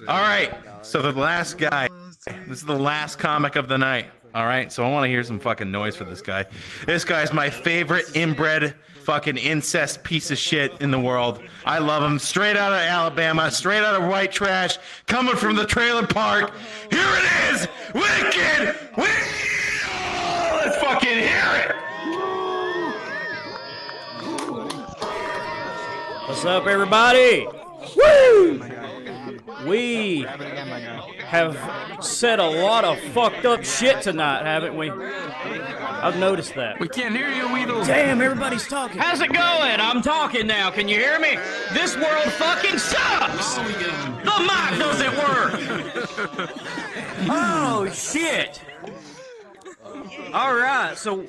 All right, so the last guy. This is the last comic of the night. All right, so I want to hear some fucking noise for this guy. This guy's my favorite inbred fucking incest piece of shit in the world. I love him. Straight out of Alabama, straight out of white trash, coming from the trailer park. Here it is, Wicked Weedle! Let's fucking hear it. What's up, everybody? Woo! We have said a lot of fucked up shit tonight, haven't we? I've noticed that. We can't hear you, Weedle. Damn, everybody's talking. How's it going? I'm talking now. Can you hear me? This world fucking sucks! The mic doesn't work! Oh, shit! Alright, so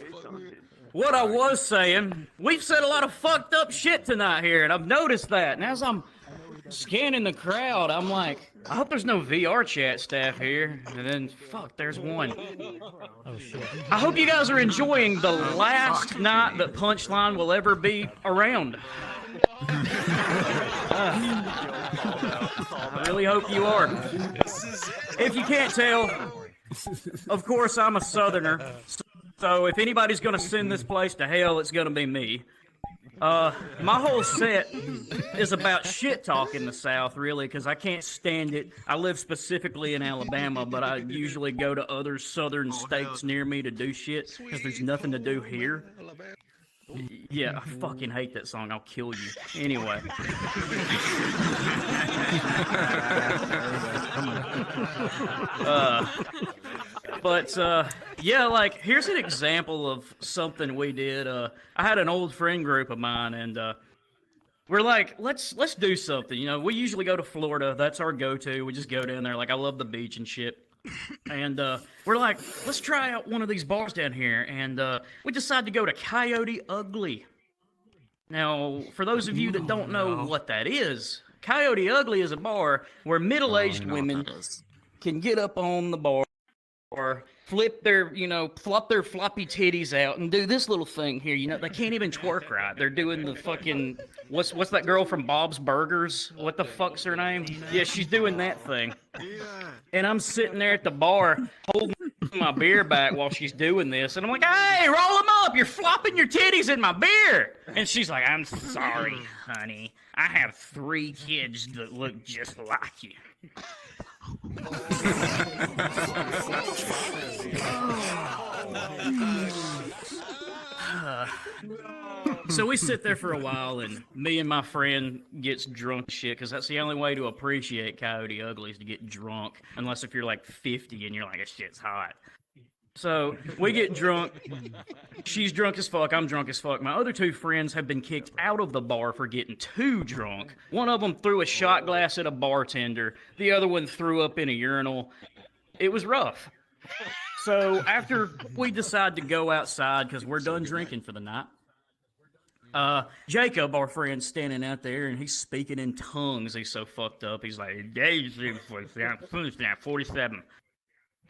what I was saying, we've said a lot of fucked up shit tonight here, and I've noticed that. And as I'm scanning the crowd, I'm like, I hope there's no VR chat staff here. And then, fuck, there's one. Oh, shit. I hope you guys are enjoying the last night that Punchline will ever be around. I really hope you are. If you can't tell, of course, I'm a Southerner. So if anybody's gonna send this place to hell, it's gonna be me. My whole set is about shit talk in the South, really, because I can't stand it. I live specifically in Alabama, but I usually go to other southern states near me to do shit, because there's nothing to do here. Yeah, I fucking hate that song. I'll kill you. Anyway. Yeah, like, here's an example of something we did. I had an old friend group of mine, and we're like, let's do something. You know, we usually go to Florida. That's our go-to. We just go down there. Like, I love the beach and shit. And we're like, let's try out one of these bars down here. And we decided to go to Coyote Ugly. Now, for those of you that don't know what that is, Coyote Ugly is a bar where middle-aged women can get up on the bar or flop their floppy titties out and do this little thing here. You know, they can't even twerk right. They're doing the fucking, what's that girl from Bob's Burgers? What the fuck's her name? Yeah, she's doing that thing. And I'm sitting there at the bar holding my beer back while she's doing this. And I'm like, hey, roll them up. You're flopping your titties in my beer. And she's like, I'm sorry, honey. I have 3 kids that look just like you. So we sit there for a while, and me and my friend gets drunk as shit, because that's the only way to appreciate Coyote Ugly is to get drunk, unless if you're like 50 and you're like, this shit's hot. So we get drunk. She's drunk as fuck. I'm drunk as fuck. My other 2 friends have been kicked out of the bar for getting too drunk. One of them threw a shot glass at a bartender. The other one threw up in a urinal. It was rough. So after we decide to go outside because we're done drinking for the night, Jacob, our friend, standing out there, and he's speaking in tongues. He's so fucked up. He's like, 47.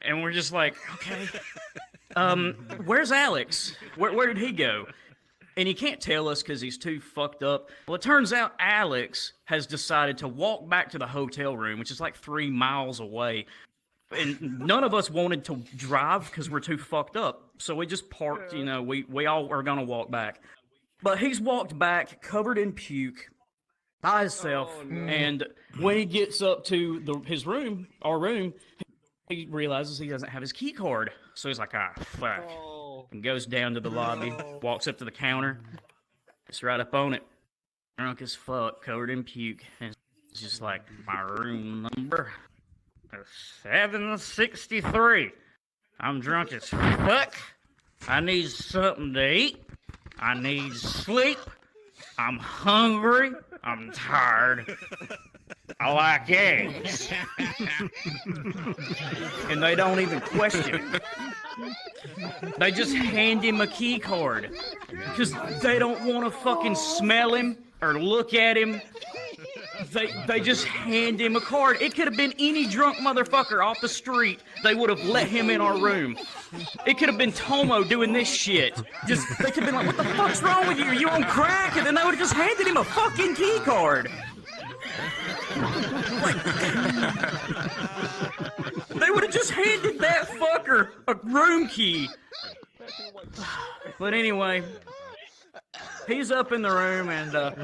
And we're just like, okay, where's Alex? Where did he go? And he can't tell us because he's too fucked up. Well, it turns out Alex has decided to walk back to the hotel room, which is like 3 miles away. And none of us wanted to drive because we're too fucked up. So we just parked, you know, we all are going to walk back. But he's walked back covered in puke by himself. And when he gets up to his room, our room, he realizes he doesn't have his key card. So he's like, fuck. And goes down to the lobby, walks up to the counter. It's right up on it. Drunk as fuck, covered in puke. And it's just like, my room number is 763. I'm drunk as fuck. I need something to eat. I need sleep. I'm hungry. I'm tired. I like eggs. And they don't even question it. They just hand him a key card. Because they don't want to fucking smell him or look at him. They just hand him a card. It could have been any drunk motherfucker off the street. They would have let him in our room. It could have been Tomo doing this shit. They could have been like, what the fuck's wrong with you? Are you on crack? And then they would have just handed him a fucking key card. Like, they would have just handed that fucker a room key. But anyway, he's up in the room, and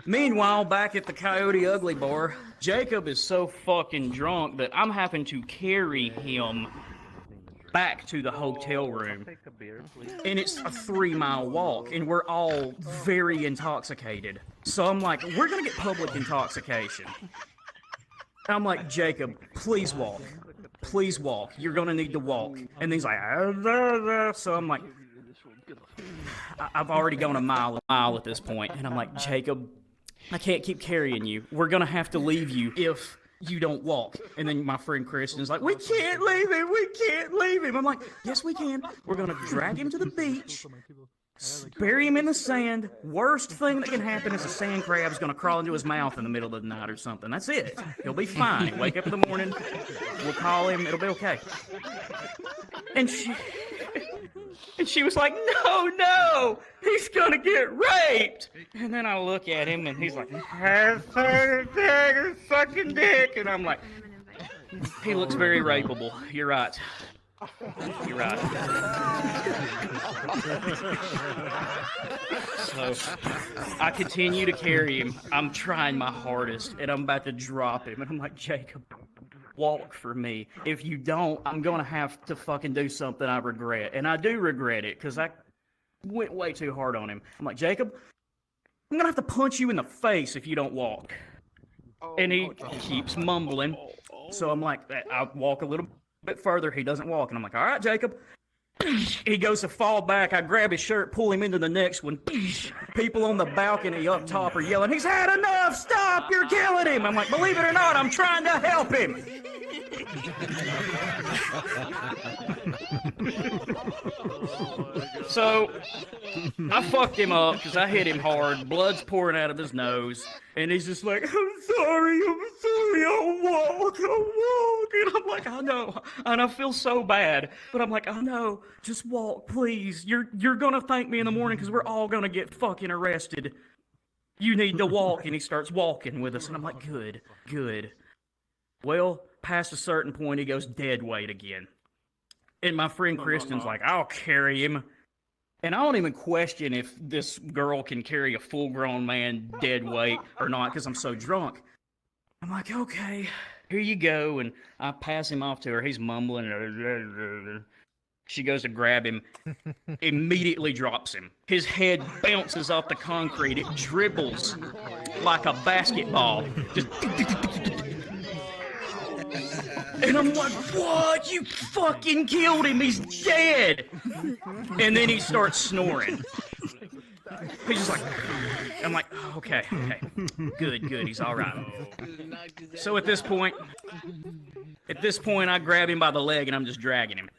meanwhile, back at the Coyote Ugly bar, Jacob is so fucking drunk that I'm having to carry him back to the hotel room. And it's a 3-mile walk, and we're all very intoxicated. So I'm like, we're gonna get public intoxication. I'm like, Jacob, please walk. Please walk. You're gonna need to walk. And he's like, so I'm like, I've already gone a mile at this point, and I'm like, Jacob, I can't keep carrying you. We're gonna have to leave you if you don't walk. And then my friend Kristen's like, we can't leave him. We can't leave him. I'm like, yes, we can. We're gonna drag him to the beach, bury him in the sand. Worst thing that can happen is a sand crab's gonna crawl into his mouth in the middle of the night or something. That's it. He'll be fine. He'll wake up in the morning. We'll call him. It'll be okay. And she was like, no, he's gonna get raped. And then I look at him, and he's like, fucking dick. And I'm like, he looks very rapeable. You're right. You're right. So I continue to carry him. I'm trying my hardest, and I'm about to drop him. And I'm like, Jacob, walk for me. If you don't, I'm gonna have to fucking do something I regret. And I do regret it, because I went way too hard on him. I'm like, Jacob, I'm gonna have to punch you in the face if you don't walk. And he keeps mumbling. So I'm like, I'll walk a little bit further. He doesn't walk. And I'm like, all right, Jacob. He goes to fall back. I grab his shirt, pull him into the next one. People on the balcony up top are yelling, he's had enough! Stop! You're killing him! I'm like, believe it or not, I'm trying to help him! So, I fucked him up because I hit him hard. Blood's pouring out of his nose. And he's just like, I'm sorry, I'll walk. And I'm like, I know. And I feel so bad. But I'm like, I know. Just walk, please. You're going to thank me in the morning because we're all going to get fucking arrested. You need to walk. And he starts walking with us. And I'm like, good. Well, past a certain point, he goes dead weight again. And my friend Kristen's like, I'll carry him. And I don't even question if this girl can carry a full-grown man dead weight or not because I'm so drunk. I'm like, okay, here you go. And I pass him off to her. He's mumbling. She goes to grab him, immediately drops him. His head bounces off the concrete. It dribbles like a basketball. Just... And I'm like, what? You fucking killed him. He's dead. And then he starts snoring. He's just like, I'm like, okay. Good. He's all right. So at this point, I grab him by the leg and I'm just dragging him.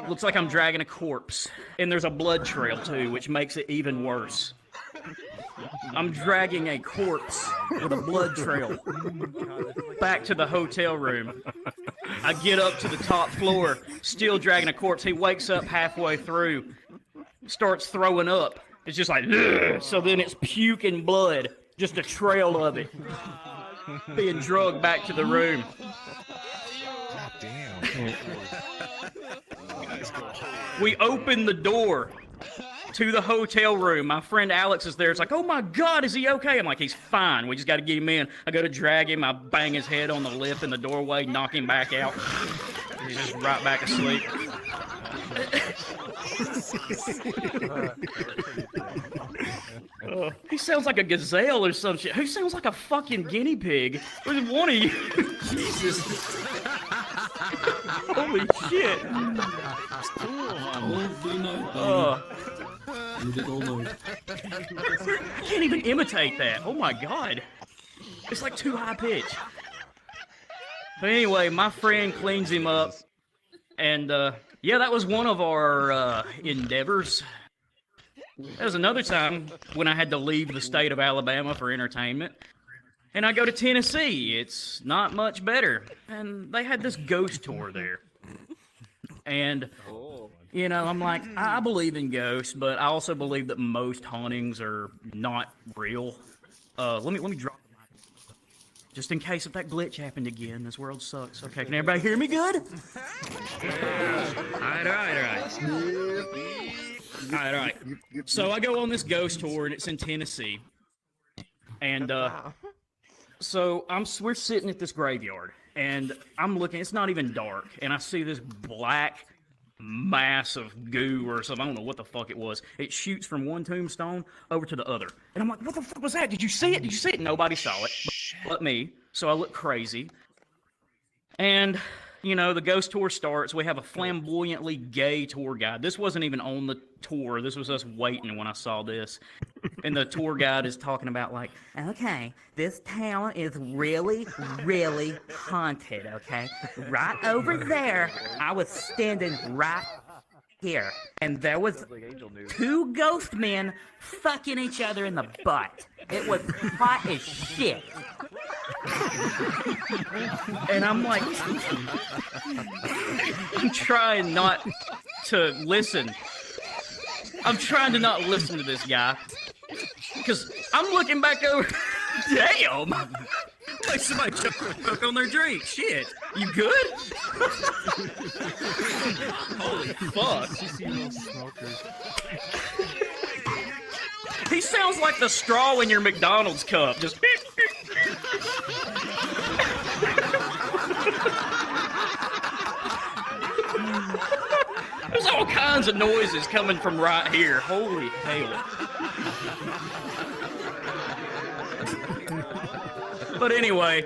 Looks like I'm dragging a corpse. And there's a blood trail too, which makes it even worse. I'm dragging a corpse with a blood trail back to the hotel room. I get up to the top floor, still dragging a corpse. He wakes up halfway through, starts throwing up. It's just like, ugh. So then it's puke and blood, just a trail of it, being drugged back to the room. God damn. We open the door to the hotel room. My friend Alex is there. It's like, oh my God, is he okay? I'm like, he's fine. We just got to get him in. I go to drag him. I bang his head on the lip in the doorway, knock him back out. He's just right back asleep. He sounds like a gazelle or some shit. Who sounds like a fucking guinea pig? Where's one of you? Jesus. Holy shit. I can't even imitate that. Oh my God. It's like too high pitch. But anyway, my friend cleans him up. And yeah, that was one of our endeavors. There was another time when I had to leave the state of Alabama for entertainment. And I go to Tennessee. It's not much better. And they had this ghost tour there. And, you know, I'm like, I believe in ghosts, but I also believe that most hauntings are not real. Let me drop the mic. Just in case if that glitch happened again, this world sucks. Okay, can everybody hear me good? All right. So I go on this ghost tour, and it's in Tennessee. And so we're sitting at this graveyard, and I'm looking. It's not even dark, and I see this black mass of goo or something. I don't know what the fuck it was. It shoots from one tombstone over to the other, and I'm like, "What the fuck was that? Did you see it? Did you see it?" Nobody saw it, but me. So I look crazy, and the ghost tour starts. We have a flamboyantly gay tour guide. This wasn't even on the tour. This was us waiting when I saw this. And the tour guide is talking about like, okay, this town is really, really haunted, okay? Right over there, I was standing right here, and there was 2 ghost men fucking each other in the butt. It was hot as shit. And I'm like, I'm trying not to listen. I'm trying to not listen to this guy. Because I'm looking back over. Damn! Like somebody chucked a coke on their drink. Shit. You good? Holy fuck. He sounds like the straw in your McDonald's cup. Just. There's all kinds of noises coming from right here. Holy hell. But anyway,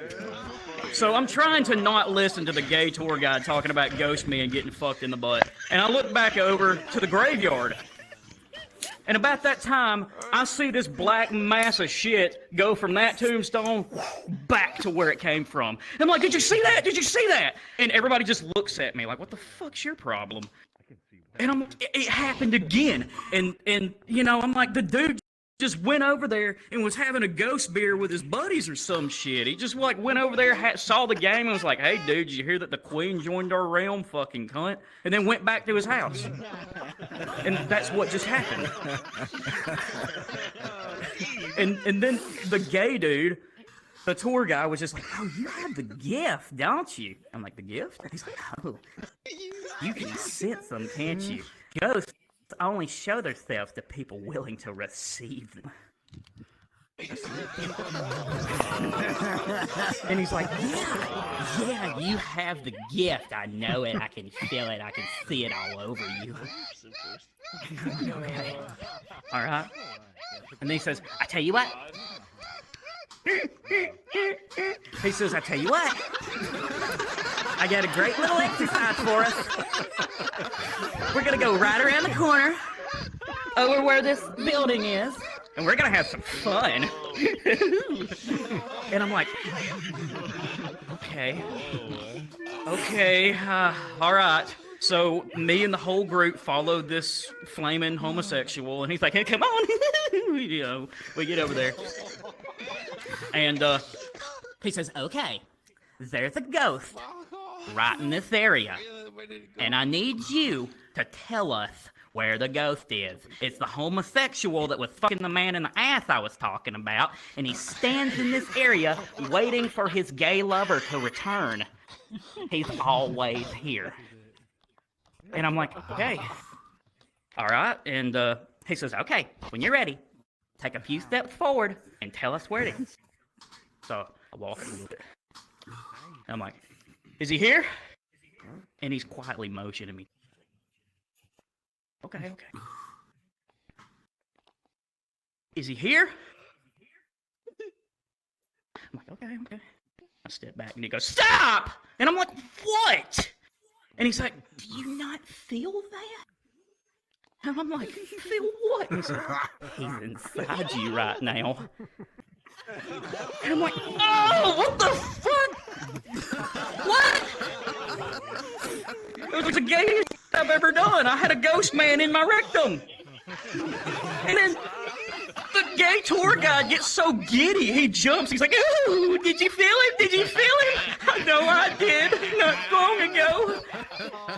so I'm trying to not listen to the gay tour guide talking about ghost men getting fucked in the butt. And I look back over to the graveyard. And about that time, I see this black mass of shit go from that tombstone back to where it came from. And I'm like, did you see that? Did you see that? And everybody just looks at me like, what the fuck's your problem? And it happened again. And I'm like, the dude just went over there and was having a ghost beer with his buddies or some shit. He just went over there, saw the game, and was like, hey, dude, did you hear that the queen joined our realm, fucking cunt? And then went back to his house. And that's what just happened. And then the gay dude, the tour guy, was just like, oh, you have the gift, don't you? I'm like, the gift? He's like, oh, you can sense them, can't you? Ghosts only show themselves to people willing to receive them. And he's like, yeah, you have the gift. I know it. I can feel it. I can see it all over you. Okay. All right. And then he says, I tell you what. He says, I tell you what. I got a great little exercise for us. We're going to go right around the corner over where this building is, and we're going to have some fun. And I'm like, okay, all right. So me and the whole group followed this flaming homosexual, and he's like, hey, come on. We get over there. And he says, okay, there's a ghost right in this area, and I need you to tell us where the ghost is. It's the homosexual that was fucking the man in the ass I was talking about, and he stands in this area waiting for his gay lover to return. He's always here. And I'm like, okay, all right. And he says, okay, when you're ready, take a few steps forward and tell us where it is. So I walk a little bit. And I'm like, is he here? And he's quietly motioning me. Okay. Is he here? I'm like, okay. I step back and he goes, stop! And I'm like, what? And he's like, do you not feel that? And I'm like, feel what? And he's like, he's inside you right now. And I'm like, oh, what the fuck? What? It was the gayest I've ever done. I had a ghost man in my rectum. And then the gay tour guide gets so giddy, he jumps. He's like, ooh, did you feel him? Did you feel him? I know I did, not long ago.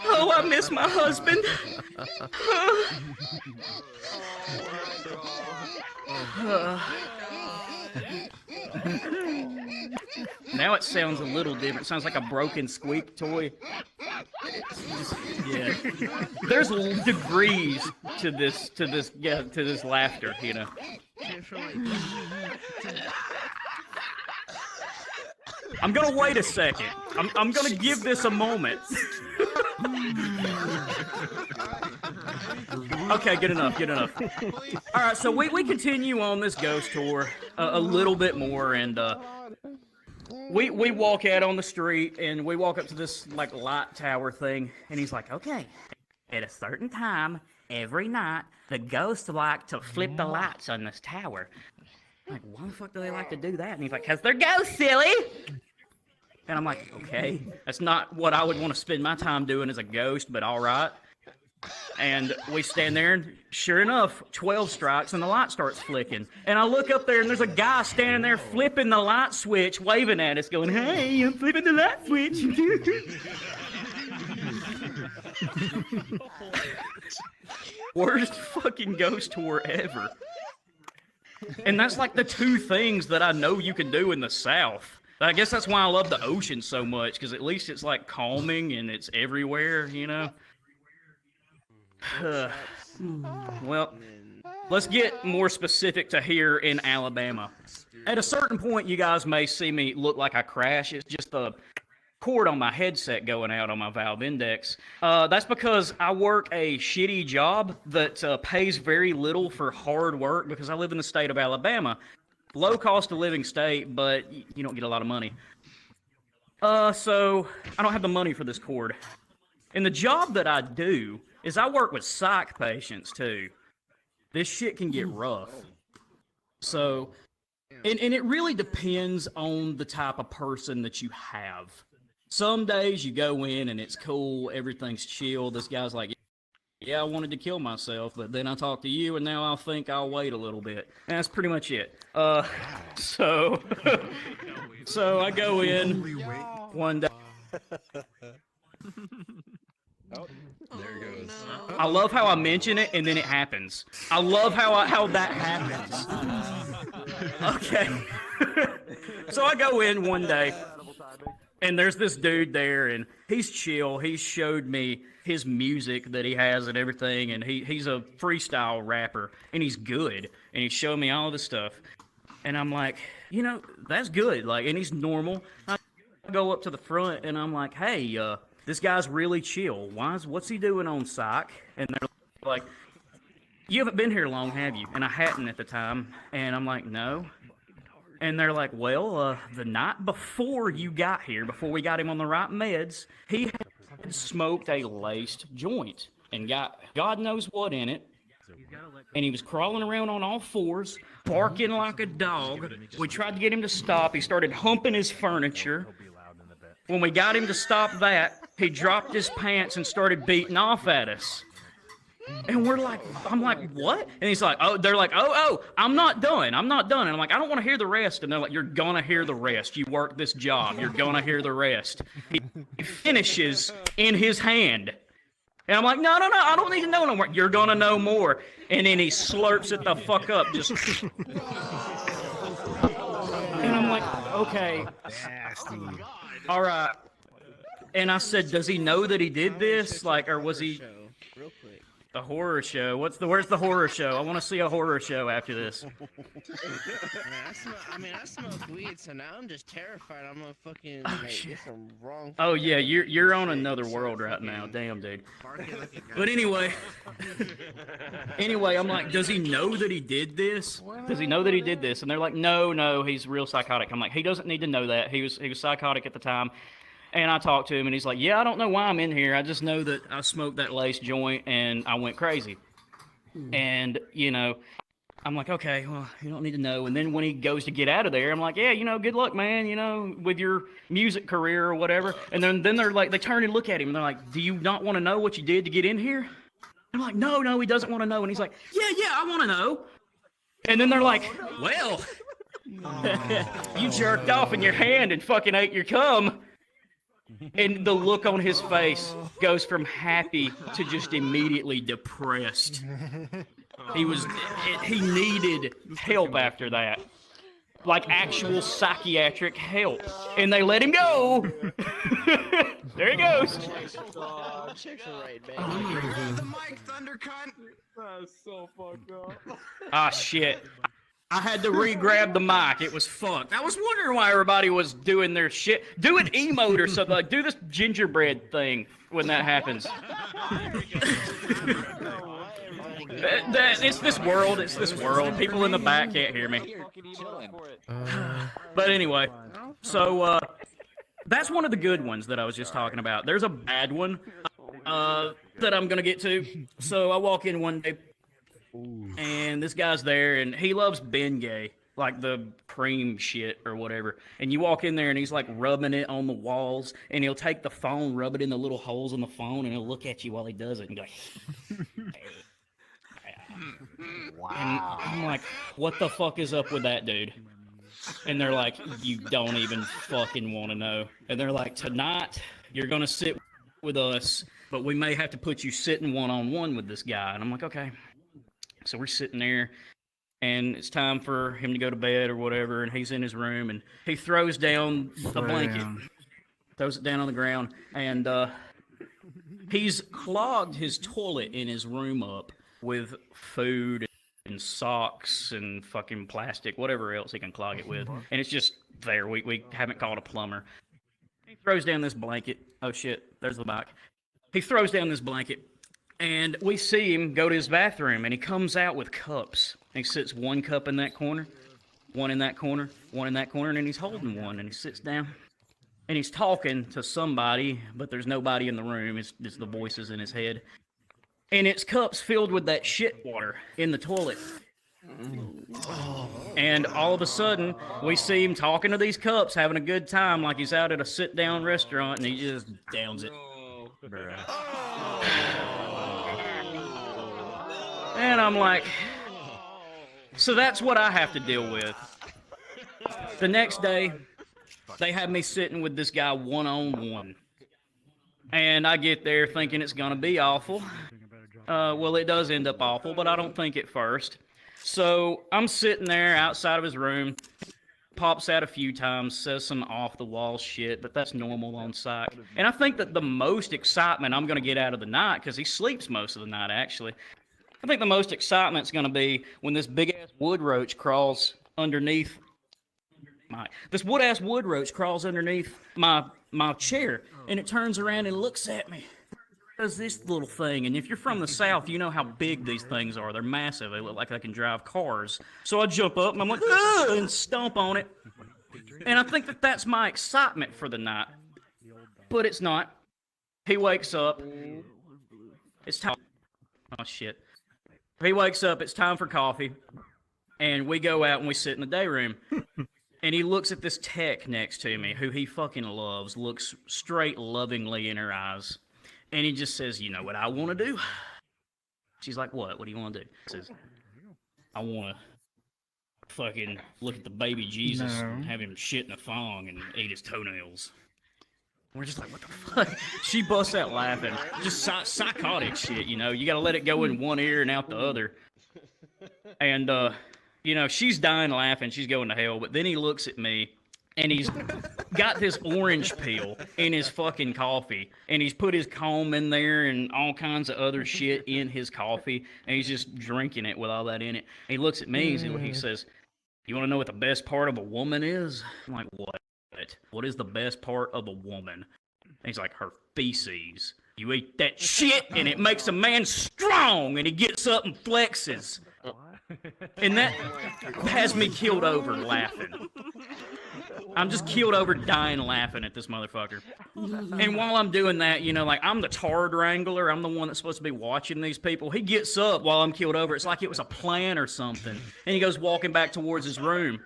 Oh, I miss my husband. it sounds a little different. It sounds like a broken squeak toy. Yeah. There's degrees to this laughter, you know. I'm gonna wait a second. I'm gonna give this a moment. Okay, good enough. All right, so we continue on this ghost tour a little bit more, and we walk out on the street, and we walk up to this like light tower thing, and he's like, okay, at a certain time every night, the ghosts like to flip the lights on this tower. I'm like, why the fuck do they like to do that? And he's like, 'cause they're ghosts, silly. And I'm like, okay, that's not what I would want to spend my time doing as a ghost, but all right. And we stand there, and sure enough, 12 strikes, and the light starts flicking. And I look up there, and there's a guy standing there flipping the light switch, waving at us, going, hey, I'm flipping the light switch. Worst fucking ghost tour ever. And that's like the two things that I know you can do in the South. I guess that's why I love the ocean so much, because at least it's like calming and it's everywhere, you know? Well, let's get more specific to here in Alabama. At a certain point, you guys may see me look like I crash. It's just the cord on my headset going out on my valve index. That's because I work a shitty job that pays very little for hard work, because I live in the state of Alabama. Low cost of living state, but you don't get a lot of money. So I don't have the money for this cord. And the job that I do is I work with psych patients too. This shit can get rough. So, and it really depends on the type of person that you have. Some days you go in and it's cool, everything's chill. This guy's like, yeah, I wanted to kill myself, but then I talked to you, and now I think I'll wait a little bit. And that's pretty much it. So I go in one day. Oh, there it goes. I love how I mention it, and then it happens. I love how that happens. Okay. So I go in one day, and there's this dude there, and he's chill. He showed me his music that he has and everything, and he's a freestyle rapper, and he's good, and he showed me all this stuff. And I'm like, you know, that's good. Like, and he's normal. I go up to the front, and I'm like, hey, this guy's really chill. What's he doing on psych? And they're like, you haven't been here long, have you? And I hadn't at the time. And I'm like, no. And they're like, well, the night before you got here, before we got him on the right meds, he had smoked a laced joint and got God knows what in it. And he was crawling around on all fours, barking like a dog. We tried to get him to stop. He started humping his furniture. When we got him to stop that, he dropped his pants and started beating off at us. And I'm like, what? And he's like, they're like, I'm not done. And I'm like, I don't want to hear the rest. And they're like, you're going to hear the rest. You work this job. You're going to hear the rest. He finishes in his hand. And I'm like, no, I don't need to know no more. You're going to know more. And then he slurps it the fuck up. Just. And I'm like, okay. All right. And I said, does he know that he did this? Like, or was he... The horror show. Where's the horror show? I want to see a horror show after this. I smoke weed, so now I'm just terrified. I'm gonna fucking get some wrong. Oh yeah, you're on another world right now. Damn, dude. But anyway, I'm like, does he know that he did this? Does he know that he did this? And they're like, no, he's real psychotic. I'm like, he doesn't need to know that. He was psychotic at the time. And I talked to him, and he's like, yeah, I don't know why I'm in here. I just know that I smoked that lace joint, and I went crazy. And, you know, I'm like, okay, well, you don't need to know. And then when he goes to get out of there, I'm like, yeah, you know, good luck, man, you know, with your music career or whatever. And then they're like, they turn and look at him, and they're like, do you not want to know what you did to get in here? I'm like, no, he doesn't want to know. And he's like, yeah, I want to know. And then they're like, well, you jerked off in your hand and fucking ate your cum. And the look on his face goes from happy to just immediately depressed. He needed help after that. like actual psychiatric help, and they let him go. There he goes. Chicks are right, man. The mic, Thunder cunt. That's so fucked up. Ah, shit. I had to re-grab the mic. It was fucked. I was wondering why everybody was doing their shit. Do an emote or something. Like, do this gingerbread thing when that happens. It's this world. It's this world. People in the back can't hear me. But anyway, so that's one of the good ones that I was just talking about. There's a bad one that I'm going to get to. So I walk in one day. And this guy's there, and he loves Bengay, like the cream shit or whatever. And you walk in there, and he's like rubbing it on the walls, and he'll take the phone, rub it in the little holes in the phone, and he'll look at you while he does it and go, wow. And I'm like, what the fuck is up with that dude? And they're like, you don't even fucking want to know. And they're like, tonight, you're going to sit with us, but we may have to put you sitting one-on-one with this guy. And I'm like, okay. So we're sitting there, and it's time for him to go to bed or whatever, and he's in his room, and he throws down a blanket, throws it down on the ground, and he's clogged his toilet in his room up with food and socks and fucking plastic, whatever else he can clog it with, and it's just there. We haven't called a plumber. He throws down this blanket. Oh, shit, there's the mic. He throws down this blanket. And we see him go to his bathroom, and he comes out with cups. He sits one cup in that corner, one in that corner, one in that corner, and then he's holding one, and he sits down. And he's talking to somebody, but there's nobody in the room. It's the voices in his head. And it's cups filled with that shit water in the toilet. And all of a sudden, we see him talking to these cups, having a good time like he's out at a sit-down restaurant, and he just downs it. And I'm like, so that's what I have to deal with. The next day, they have me sitting with this guy one-on-one. And I get there thinking it's going to be awful. Well, it does end up awful, but I don't think at first. So I'm sitting there outside of his room, pops out a few times, says some off-the-wall shit, but that's normal on site. And I think that the most excitement I'm going to get out of the night, because he sleeps most of the night, actually, I think the most excitement's going to be when this big-ass wood roach crawls underneath this wood roach crawls underneath my chair, and it turns around and looks at me. Does this little thing, and if you're from the South, you know how big these things are. They're massive. They look like they can drive cars. So I jump up, and I'm like, ugh, and stomp on it. And I think that that's my excitement for the night. But it's not. He wakes up. It's time. Oh, shit. He wakes up, it's time for coffee, and we go out and we sit in the day room. And he looks at this tech next to me, who he fucking loves, looks straight lovingly in her eyes. And he just says, you know what I want to do? She's like, what? What do you want to do? He says, I want to fucking look at the baby Jesus and have him shit in a thong and eat his toenails. We're just like, what the fuck? She busts out laughing. Just psychotic shit, you know? You gotta let it go in one ear and out the other. And, you know, she's dying laughing. She's going to hell. But then he looks at me, and he's got this orange peel in his fucking coffee. And he's put his comb in there and all kinds of other shit in his coffee. And he's just drinking it with all that in it. And he looks at me, and he says, you want to know what the best part of a woman is? I'm like, what? What is the best part of a woman? And he's like, her feces. You eat that shit, and it makes a man strong, and he gets up and flexes. And that has me killed over laughing. I'm just killed over dying laughing at this motherfucker. And while I'm doing that, you know, like, I'm the tard wrangler. I'm the one that's supposed to be watching these people. He gets up while I'm killed over. It's like it was a plan or something. And he goes walking back towards his room.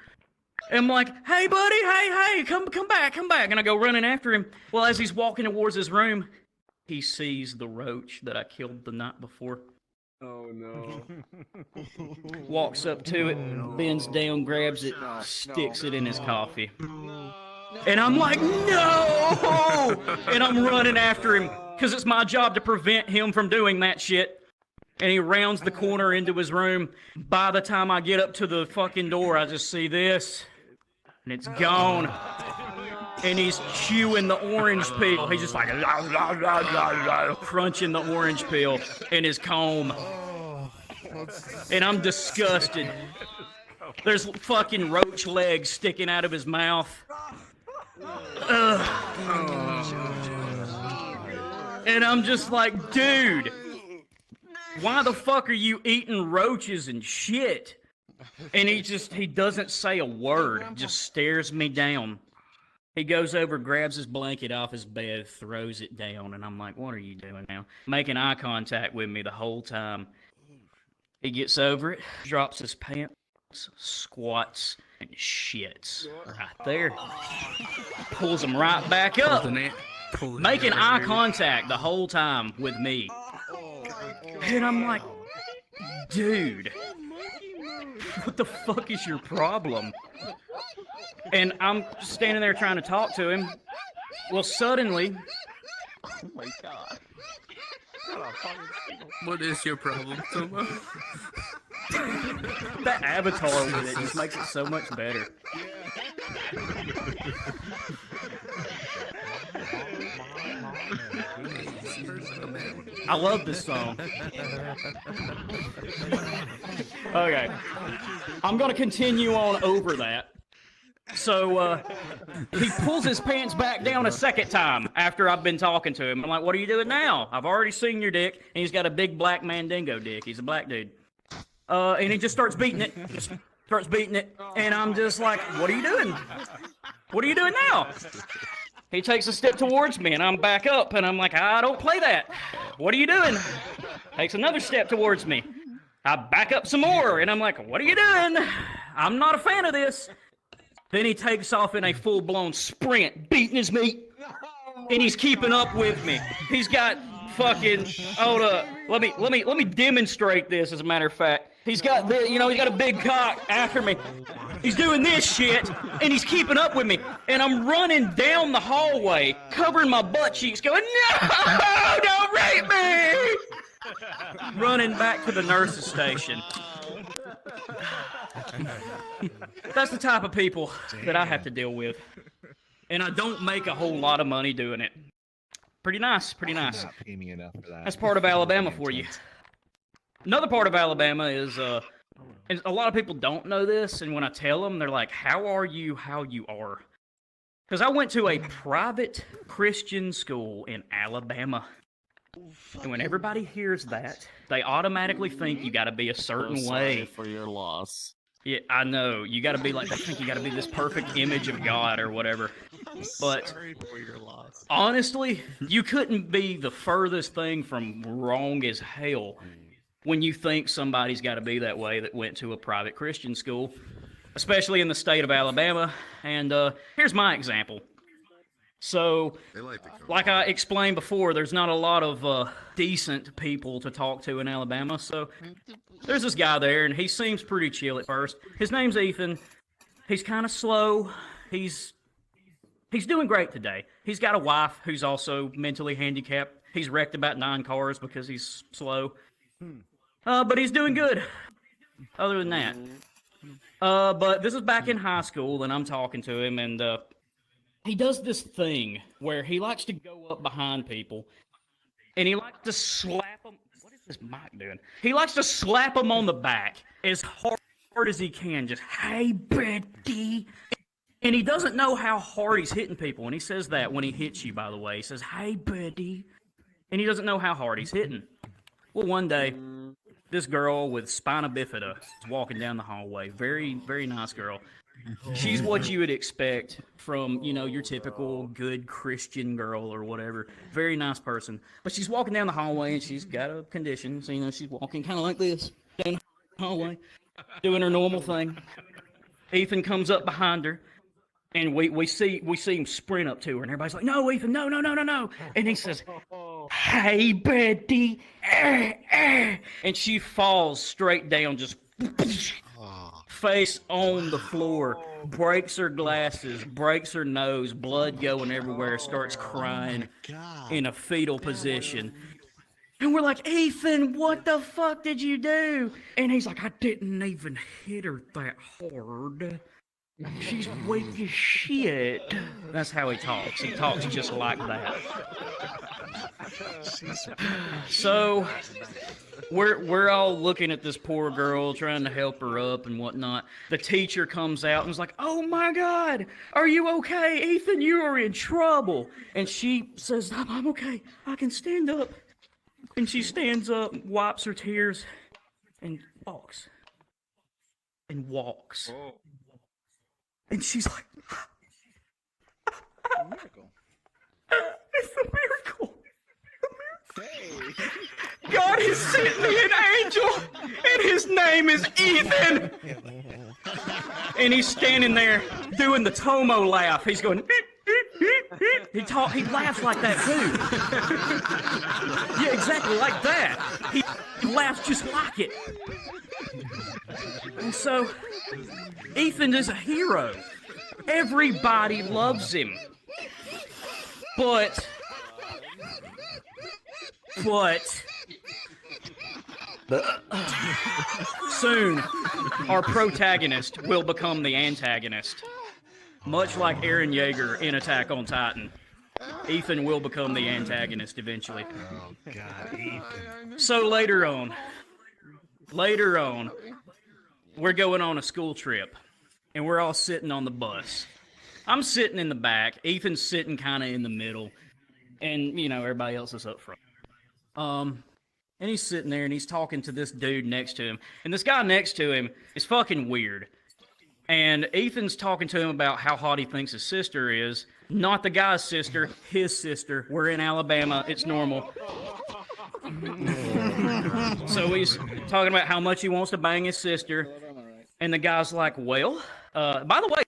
And I'm like, hey, buddy, hey, come back. And I go running after him. Well, as he's walking towards his room, he sees the roach that I killed the night before. Oh, no. Walks up to it, bends down, grabs it, sticks it in his coffee. And I'm like, no! And I'm running after him, because it's my job to prevent him from doing that shit. And he rounds the corner into his room. By the time I get up to the fucking door, I just see this. and it's gone. And he's chewing the orange peel. He's just like crunching the orange peel in his comb. And I'm disgusted. There's fucking roach legs sticking out of his mouth. And I'm just like, dude, why the fuck are you eating roaches and shit? And he doesn't say a word, just stares me down. He goes over, grabs his blanket off his bed, throws it down, and I'm like, what are you doing now? Making eye contact with me the whole time. He gets over it, drops his pants, squats, and shits right there. Pulls him right back up. Making eye contact the whole time with me. And I'm like, dude, what the fuck is your problem? And I'm standing there trying to talk to him. Well, suddenly... Oh my god. What is your problem, Tomo? That avatar with it just makes it so much better. I love this song. Okay. I'm going to continue on over that. So, he pulls his pants back down a second time after I've been talking to him. I'm like, what are you doing now? I've already seen your dick. And he's got a big black mandingo dick. He's a black dude. And he just starts beating it. And I'm just like, what are you doing? What are you doing now? He takes a step towards me, and I'm back up. And I'm like, I don't play that. What are you doing? Takes another step towards me. I back up some more. And I'm like, what are you doing? I'm not a fan of this. Then he takes off in a full-blown sprint, beating his meat, and he's keeping up with me. He's got fucking, hold up, let me demonstrate this. As a matter of fact, he's got this, he's got a big cock after me. He's doing this shit, and he's keeping up with me, and I'm running down the hallway, covering my butt cheeks, going, no, don't rape me! Running back to the nurse's station. That's the type of people that I have to deal with. And I don't make a whole lot of money doing it. Pretty nice, pretty nice. That's part of Alabama for you. Another part of Alabama is, and a lot of people don't know this, and when I tell them, they're like, how are you how you are? Because I went to a private Christian school in Alabama. And when everybody hears that, they automatically think you gotta be a certain way. For your loss. Yeah, I know. You gotta be like, they think you gotta be this perfect image of God or whatever. But Sorry for your loss. honestly, you couldn't be the furthest thing from wrong as hell when you think somebody's gotta be that way that went to a private Christian school, especially in the state of Alabama. And here's my example. So, like I explained before, there's not a lot of decent people to talk to in Alabama. So, there's this guy there, and he seems pretty chill at first. His name's Ethan. He's kind of slow. He's doing great today. He's got a wife who's also mentally handicapped. He's wrecked about 9 cars because he's slow. But he's doing good, other than that. But this is back in high school, and I'm talking to him, and he does this thing where he likes to go up behind people, and he likes to slap them. What is this mic doing? He likes to slap them on the back as hard as he can. Just, hey, buddy. And he doesn't know how hard he's hitting people. And he says that when he hits you, by the way. He says, hey, buddy. And he doesn't know how hard he's hitting. Well, one day, this girl with spina bifida is walking down the hallway. Very, very nice girl. She's what you would expect from, your typical good Christian girl or whatever. Very nice person. But she's walking down the hallway, and she's got a condition. So, she's walking kind of like this down the hallway, doing her normal thing. Ethan comes up behind her, and we see him sprint up to her, and everybody's like, no, Ethan, no. And he says, hey, buddy. And she falls straight down, just face on the floor, breaks her glasses, breaks her nose, blood going everywhere, starts crying in a fetal position. And we're like, Ethan, what the fuck did you do? And he's like, I didn't even hit her that hard. She's weak as shit. That's how he talks. He talks just like that. So we're all looking at this poor girl, trying to help her up and whatnot. The teacher comes out and is like, "Oh my God, are you okay, Ethan? You are in trouble." And she says, I'm okay. I can stand up." And she stands up, wipes her tears, and walks. And walks. And she's like, Miracle. "It's a miracle. Hey. God has sent me an angel, and his name is Ethan." And he's standing there doing the Tomo laugh. He's going, he laughs like that too. Yeah, exactly like that. He laughs just like it. And so, Ethan is a hero. Everybody loves him. But soon, our protagonist will become the antagonist. Much like Eren Yeager in Attack on Titan, Ethan will become the antagonist eventually. Oh God, Ethan. So later on, we're going on a school trip, and we're all sitting on the bus. I'm sitting in the back, Ethan's sitting kind of in the middle, and, you know, everybody else is up front. And he's sitting there, and he's talking to this dude next to him, and this guy next to him is fucking weird. And Ethan's talking to him about how hot he thinks his sister is. Not the guy's sister, his sister. We're in Alabama, it's normal. So he's talking about how much he wants to bang his sister. And the guy's like, "Well, by the way,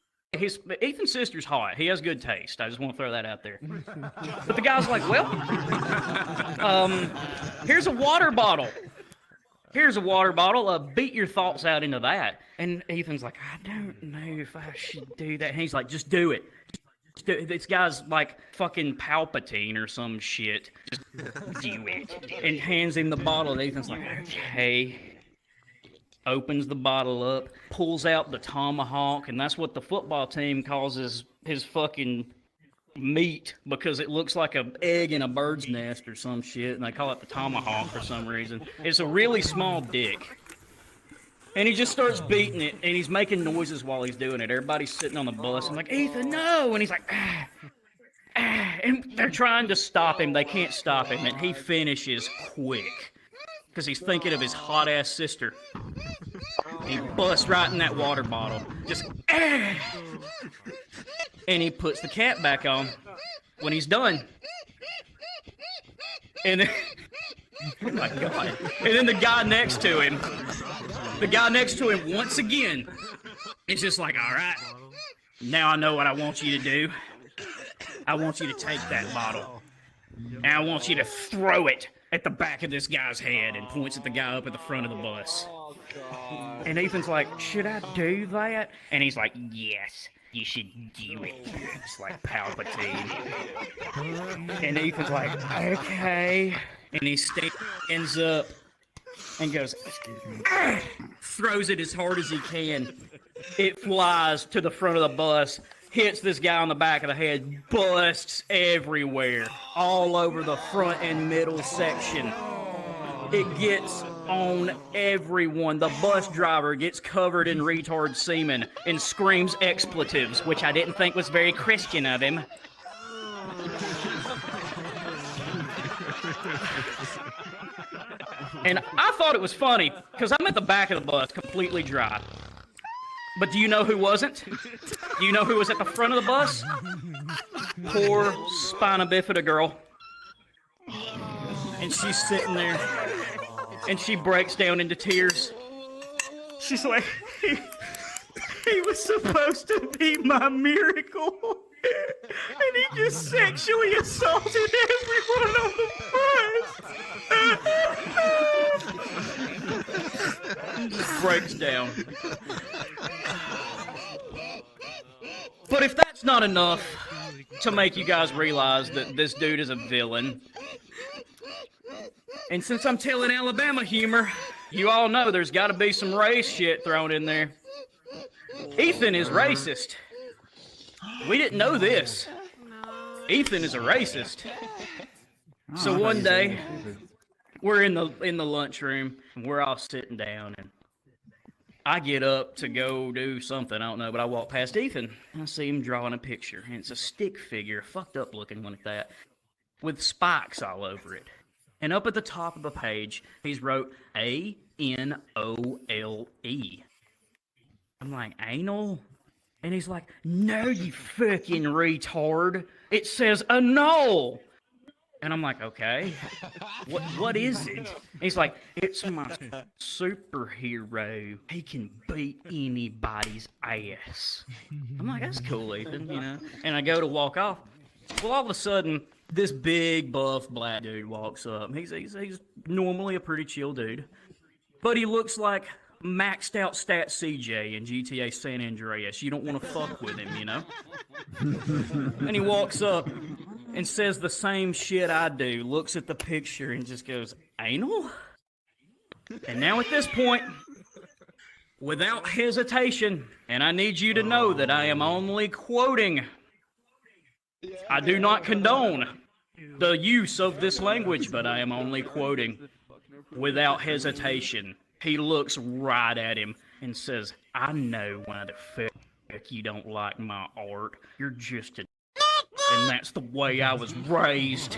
Ethan's sister's hot. He has good taste. I just want to throw that out there." But the guy's like, "Well, here's a water bottle. Here's a water bottle. Beat your thoughts out into that." And Ethan's like, "I don't know if I should do that." And he's like, "Just do it. Just do it." This guy's like fucking Palpatine or some shit. Just do it. And hands him the bottle. And Ethan's like, "Okay." Opens the bottle up, pulls out the tomahawk, and that's what the football team calls his fucking meat, because it looks like an egg in a bird's nest or some shit, and they call it the tomahawk for some reason. It's a really small dick. And he just starts beating it, and he's making noises while he's doing it. Everybody's sitting on the bus and like, "Ethan, no!" And he's like, "Ah, ah." And they're trying to stop him. They can't stop him, and he finishes quick. Because he's thinking of his hot-ass sister. He busts right in that water bottle. Just, ah! And he puts the cap back on when he's done. And then, oh my God. And then the guy next to him, once again, is just like, "All right, now I know what I want you to do. I want you to take that bottle, and I want you to throw it at the back of this guy's head," and points at the guy up at the front of the bus. And Ethan's like, "Should I do that?" And he's like, "Yes, you should do it." It's like Palpatine. And Ethan's like, "Okay." And he stands up and goes, "Ah!" Throws it as hard as he can. It flies to the front of the bus, hits this guy on the back of the head, busts everywhere, all over the front and middle section. It gets on everyone. The bus driver gets covered in retard semen and screams expletives, which I didn't think was very Christian of him. And I thought it was funny, because I'm at the back of the bus, completely dry. But do you know who wasn't? Do you know who was at the front of the bus? Poor spina bifida girl. And she's sitting there, and she breaks down into tears. She's like, he was supposed to be my miracle, and he just sexually assaulted everyone on the bus. Just breaks down. But if that's not enough to make you guys realize that this dude is a villain, and since I'm telling Alabama humor, you all know there's got to be some race shit thrown in there. Ethan is racist. We didn't know this. Ethan is a racist. So one day, we're in the lunchroom, and we're all sitting down, and I get up to go do something, I don't know, but I walk past Ethan, and I see him drawing a picture, and it's a stick figure, a fucked up looking one at that, with spikes all over it. And up at the top of the page, he's wrote ANOLE. I'm like, anal? And he's like, no, you fucking retard. It says annul. And I'm like, okay, what is it? And he's like, it's my superhero. He can beat anybody's ass. I'm like, that's cool, Ethan, you know. And I go to walk off. Well, all of a sudden, this big, buff, black dude walks up. He's normally a pretty chill dude. But he looks like maxed out stat CJ in GTA San Andreas. You don't want to fuck with him, you know? And he walks up and says the same shit I do, looks at the picture and just goes, anal? And now at this point, without hesitation, and I need you to know that I am only quoting, I do not condone the use of this language, but I am only quoting without hesitation. He looks right at him and says, I know why the fuck you don't like my art. You're just a and that's the way I was raised.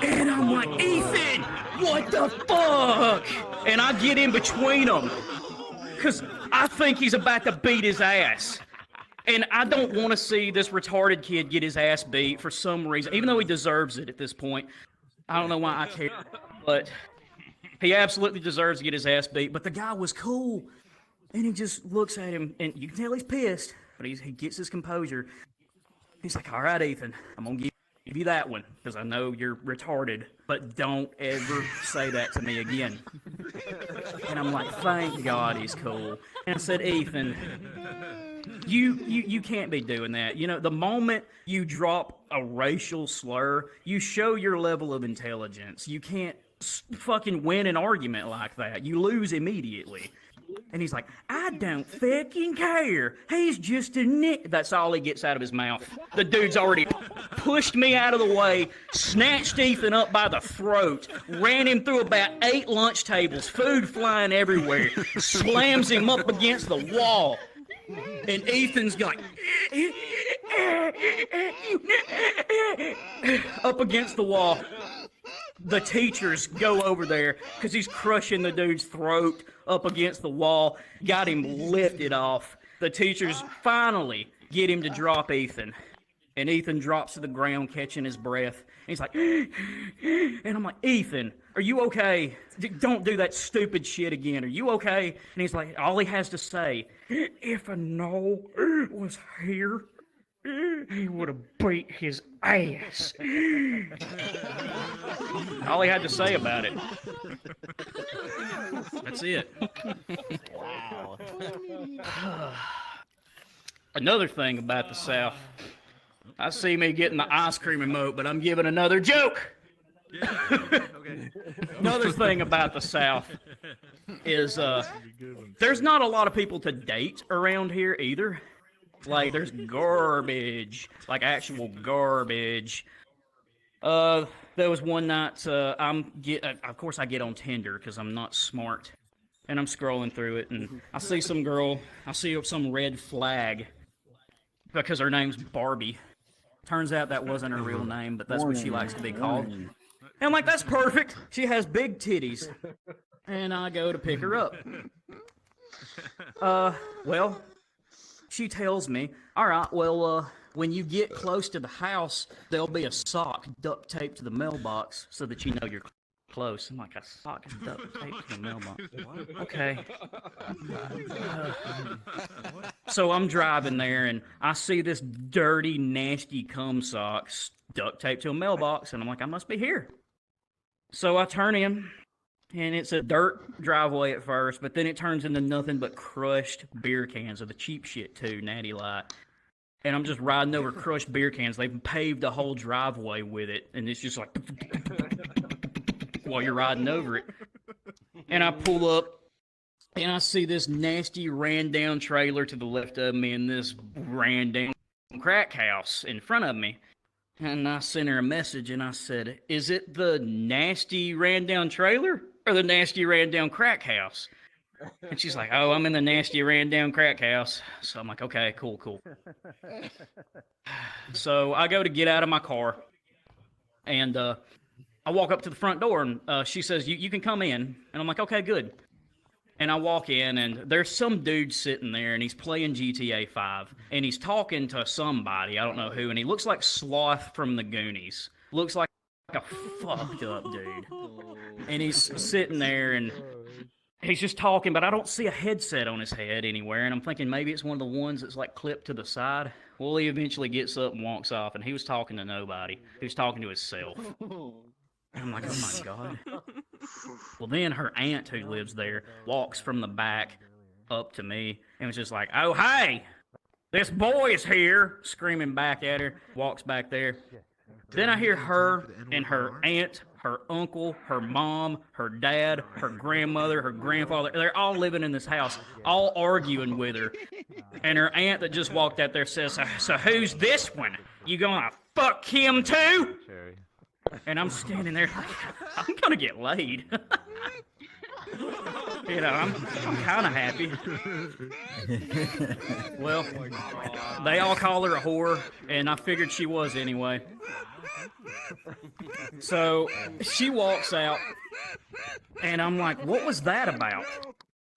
And I'm like, Ethan, what the fuck? And I get in between them because I think he's about to beat his ass. And I don't want to see this retarded kid get his ass beat for some reason, even though he deserves it at this point. I don't know why I care, but he absolutely deserves to get his ass beat. But the guy was cool. And he just looks at him, and you can tell he's pissed, but he gets his composure. He's like, all right, Ethan, I'm going to give you that one, because I know you're retarded, but don't ever say that to me again. And I'm like, thank God he's cool. And I said, Ethan, you can't be doing that. You know, the moment you drop a racial slur, you show your level of intelligence. You can't fucking win an argument like that. You lose immediately. And he's like, I don't fucking care. He's just a nick. That's all he gets out of his mouth. The dude's already pushed me out of the way, snatched Ethan up by the throat, ran him through about 8 lunch tables, food flying everywhere, slams him up against the wall. And Ethan's like, up against the wall. The teachers go over there because he's crushing the dude's throat up against the wall, got him lifted off. The teachers finally get him to drop Ethan. And Ethan drops to the ground, catching his breath. And he's like, and I'm like, Ethan, are you okay? Don't do that stupid shit again. Are you okay? And he's like, all he has to say, if a Noel was here, he would have beat his ass. All he had to say about it. That's it. Wow. Another thing about the South. I see me getting the ice cream emote, but I'm giving another joke. Another thing about the South is there's not a lot of people to date around here either. Like, there's garbage, like actual garbage. There was one night, of course I get on Tinder because I'm not smart. And I'm scrolling through it, and I see some girl, I see some red flag because her name's Barbie. Turns out that wasn't her real name, but that's what she likes to be called. And I'm like, that's perfect. She has big titties. And I go to pick her up. Well, she tells me, all right, well, when you get close to the house, there'll be a sock duct taped to the mailbox so that you know you're close. I'm like, a sock duct taped to the mailbox. Okay. So I'm driving there, and I see this dirty, nasty cum sock duct taped to a mailbox, and I'm like, I must be here. So I turn in, and it's a dirt driveway at first, but then it turns into nothing but crushed beer cans of the cheap shit too, Natty Light. And I'm just riding over crushed beer cans. They've paved the whole driveway with it, and it's just like while you're riding over it. And I pull up, And I see this nasty ran down trailer to the left of me and this ran down crack house in front of me. And I sent her a message and I said, is it the nasty ran down trailer or the nasty ran down crack house? And she's like, oh, I'm in the nasty ran down crack house. So I'm like, okay, cool. So I go to get out of my car and I walk up to the front door and she says, you can come in. And I'm like, okay, good. And I walk in, and there's some dude sitting there, and he's playing GTA 5, and he's talking to somebody, I don't know who, and he looks like Sloth from the Goonies. Looks like a fucked up dude. And he's sitting there, and he's just talking, but I don't see a headset on his head anywhere, and I'm thinking maybe it's one of the ones that's like clipped to the side. Well, he eventually gets up and walks off, and he was talking to nobody. He was talking to himself. And I'm like, oh my God. Well, then her aunt who lives there walks from the back up to me and was just like, oh, hey, this boy's here, screaming back at her, walks back there. Then I hear her and her aunt, her uncle, her mom, her dad, her grandmother, her grandfather, they're all living in this house, all arguing with her. And her aunt that just walked out there says, so who's this one? You gonna fuck him too? And I'm standing there like, I'm gonna get laid. You know, I'm kind of happy. Well, they all call her a whore, and I figured she was anyway. So she walks out, and I'm like, what was that about?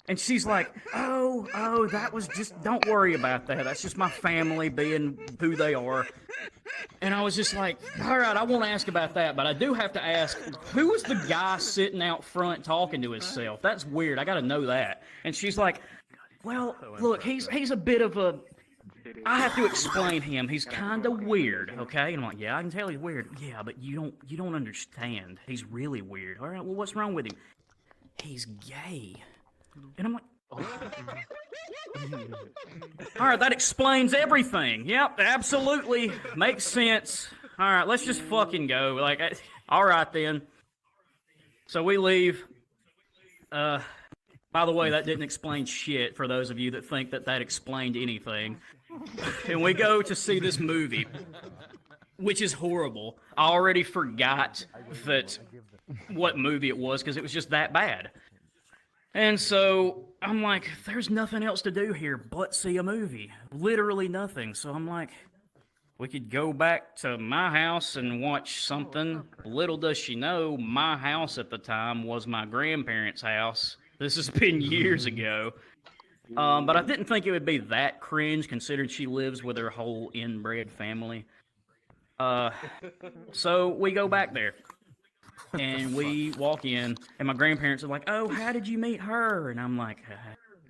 And she's like, oh, that was just, don't worry about that. That's just my family being who they are. And I was just like, all right, I won't ask about that, but I do have to ask, who was the guy sitting out front talking to himself? That's weird. I got to know that. And she's like, well, look, he's a bit of a, I have to explain him. He's kind of weird, okay? And I'm like, yeah, I can tell he's weird. Yeah, but you don't understand. He's really weird. All right, well, what's wrong with him? He's gay. And I'm like, all right, that explains everything. Yep, absolutely. Makes sense. All right, let's just fucking go. Like, all right then. So we leave. By the way, that didn't explain shit for those of you that think that explained anything. And we go to see this movie, which is horrible. I already forgot what movie it was because it was just that bad. And so I'm like, there's nothing else to do here but see a movie. Literally nothing. So I'm like, we could go back to my house and watch something. Little does she know, my house at the time was my grandparents' house. This has been years ago. But I didn't think it would be that cringe considering she lives with her whole inbred family. So we go back there. And we walk in, and my grandparents are like, oh, how did you meet her? And I'm like,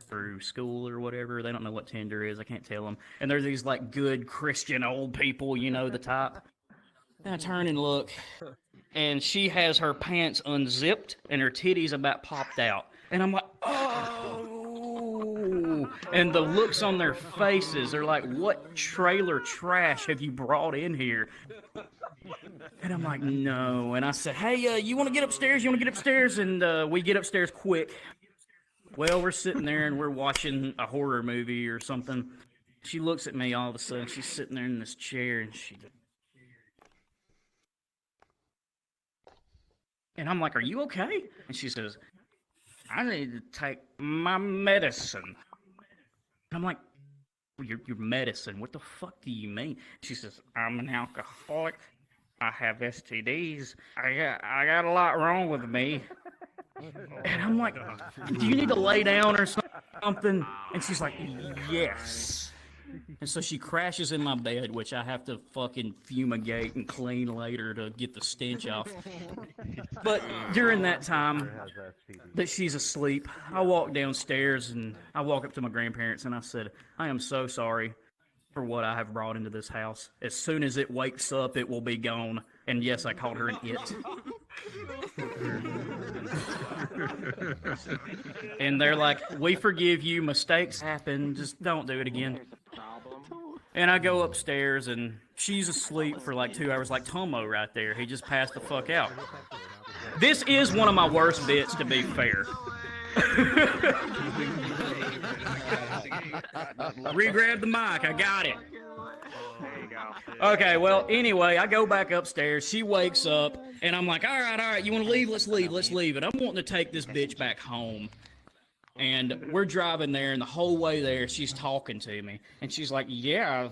through school or whatever. They don't know what Tinder is. I can't tell them. And there's these, like, good Christian old people, you know, the type. And I turn and look, and she has her pants unzipped, and her titties about popped out. And I'm like, oh! And the looks on their faces are like, what trailer trash have you brought in here? And I'm like, no. And I said, hey, you want to get upstairs? You want to get upstairs? And we get upstairs quick. Well, we're sitting there and we're watching a horror movie or something. She looks at me all of a sudden. She's sitting there in this chair and and I'm like, are you okay? And she says, I need to take my medicine. And I'm like, your medicine? What the fuck do you mean? She says, I'm an alcoholic. I have STDs. I got a lot wrong with me. And I'm like, do you need to lay down or something? And she's like, yes. And so she crashes in my bed, which I have to fucking fumigate and clean later to get the stench off. But during that time that she's asleep, I walk downstairs and I walk up to my grandparents and I said, I am so sorry for what I have brought into this house. As soon as it wakes up, it will be gone. And yes, I called her an it. And they're like, we forgive you, mistakes happen, just don't do it again. And I go upstairs and she's asleep for like 2 hours, like Tomo right there. He just passed the fuck out. This is one of my worst bits, to be fair. Re-grab the mic. I got it. Okay, well, anyway, I go back upstairs. She wakes up, and I'm like, all right, you want to leave? Let's leave. And I'm wanting to take this bitch back home. And we're driving there, and the whole way there, she's talking to me. And she's like, yeah,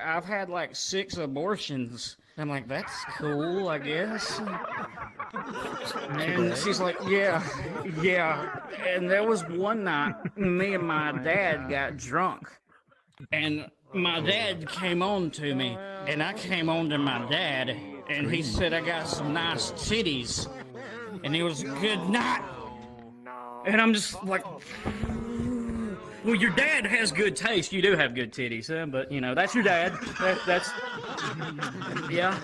I've had like 6 abortions. I'm like, that's cool, I guess. And she's like, yeah. And there was one night, me and my dad got drunk. And my dad came on to me, and I came on to my dad, and he said, I got some nice titties. And it was a good night. And I'm just like, well, your dad has good taste. You do have good titties, huh? But, you know, that's your dad. That's, yeah.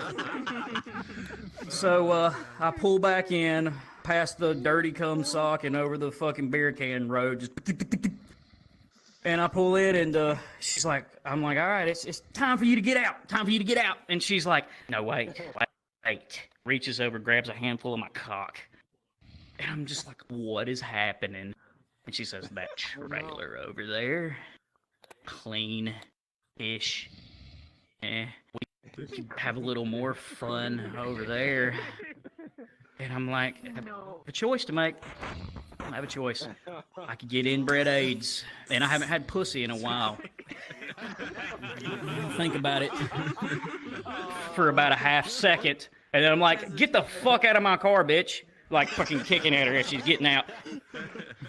So, I pull back in, past the dirty cum sock and over the fucking beer can road, just, and I pull in, and she's like, I'm like, all right, it's time for you to get out. And she's like, no, wait. Reaches over, grabs a handful of my cock. And I'm just like, what is happening? And she says, that trailer over there, clean-ish. We could have a little more fun over there. And I'm like, I have a choice to make. I have a choice. I could get inbred AIDS, and I haven't had pussy in a while. Think about it for about a half second, and then I'm like, get the fuck out of my car, bitch. Like fucking kicking at her as she's getting out.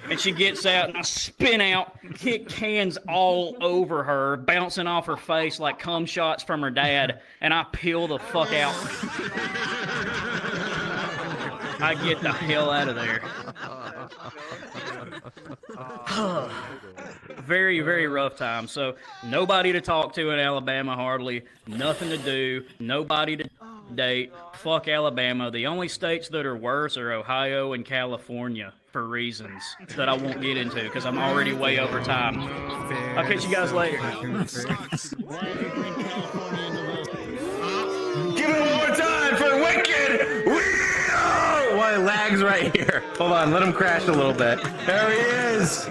And she gets out, and I spin out, kick cans all over her, bouncing off her face like cum shots from her dad, and I peel the fuck out. I get the hell out of there. Very, very rough time. So, nobody to talk to in Alabama hardly, nothing to do, nobody to date. Fuck Alabama. The only states that are worse are Ohio and California for reasons that I won't get into because I'm already way over time. I'll catch you guys later. Give it one more time for Wicked Weedle! Why, lags right here. Hold on, let him crash a little bit. There he is.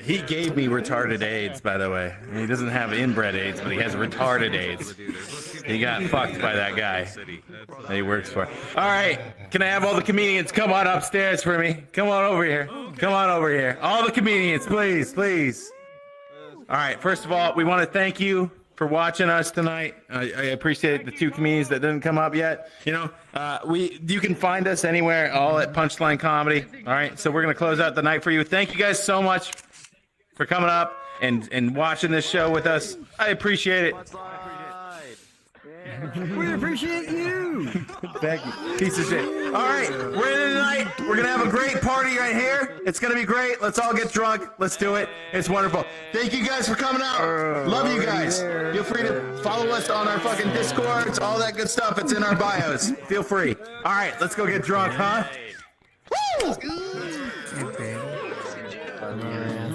He gave me retarded AIDS, by the way. He doesn't have inbred AIDS, but he has retarded AIDS. He got fucked by that guy that he works for. All right, can I have all the comedians come on upstairs for me? Come on over here. Come on over here. All the comedians, please. All right, first of all, we want to thank you for watching us tonight. I appreciate the 2 comedians that didn't come up yet. You know, you can find us anywhere, all at Punchline Comedy. All right, so we're gonna close out the night for you. Thank you guys so much for coming up and watching this show with us. I appreciate it. We appreciate you. Thank you, piece of shit. All right, we're in tonight. We're gonna have a great party right here. It's gonna be great. Let's all get drunk. Let's do it. It's wonderful. Thank you guys for coming out. Love you guys. Feel free to follow us on our fucking Discords, all that good stuff. It's in our bios. Feel free. All right, let's go get drunk, huh? Woo!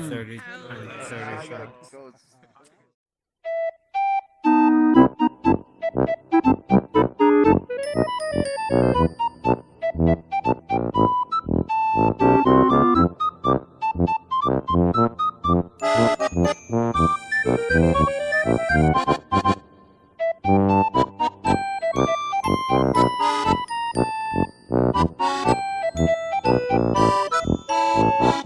30 shots. Thank you.